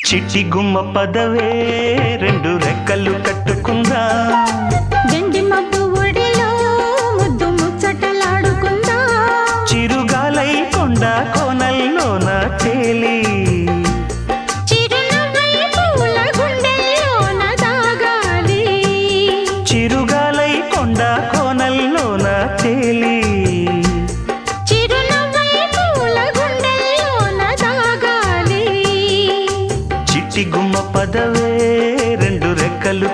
చిట్టి గుమ్మ పదవే రెండు రెక్కలు కట్టుకుందా గండి మబ్బు ఒడిలో ముద్దు ముచ్చటలాడుకుందా చిరుగాలై కొండ కోనల్లోన తేలి చిరునవ్వై పూల గుండెల్లోన దాగాలి చిరుగాలై కొండ కోనల్లోన తేలి చిరునవ్వై పూల గుండెల్లోన దాగాలి చిట్టి గుమ్మ పదవే రెండు రెక్కలు